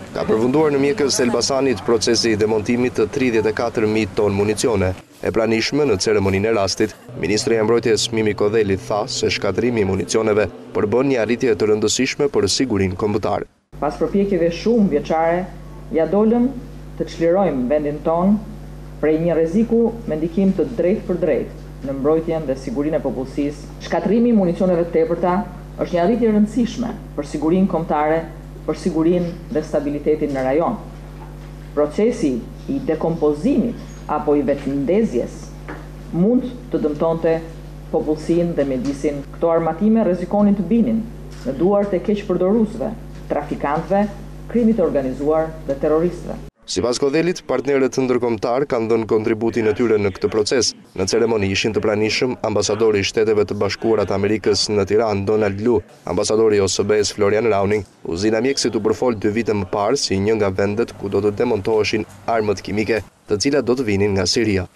Ka përfunduar në mjekës Elbasanit procesi i demontimit të 34.000 ton municione. E pranishme në ceremoninë e rastit, Ministri i Mbrojtjes Mimi Kodheli tha se shkatrimi i municioneve përbën një arritje të rëndësishme për sigurinë kombëtare. Pas përpjekjeve shumë vjeçare, ja dolëm të çlirojmë vendin ton prej një rreziku me ndikim të drejtë për drejtë në mbrojtjen dhe sigurinë e popullsisë. Shkatrimi i municioneve të tepërta është një arritje e rëndësishme për sigurinë kombëtare, për sigurinë dhe stabilitetin në rajon. Procesi i dekompozimit apo i vetëndezjes mund të dëmtonte popullsinë dhe mjedisin. Këto armatime rrezikonin të binin në duart e keqpërdoruesve, trafikantëve, krimit të organizuar dhe terroristëve. Sipas Kodhelit, partnerët ndërkombëtar kanë dhënë kontributin e tyre në këtë proces. Në ceremoni ishin të pranishëm ambasadori i Shteteve të Bashkuara të Amerikës në Tiranë Donald Lu, ambasadori i OSBE-s Florian Rauning, uzina mjekësit u përfol 2 vite më parë si një nga vendet ku do të demontoheshin armët kimike, të cilat do të vinin nga Siria.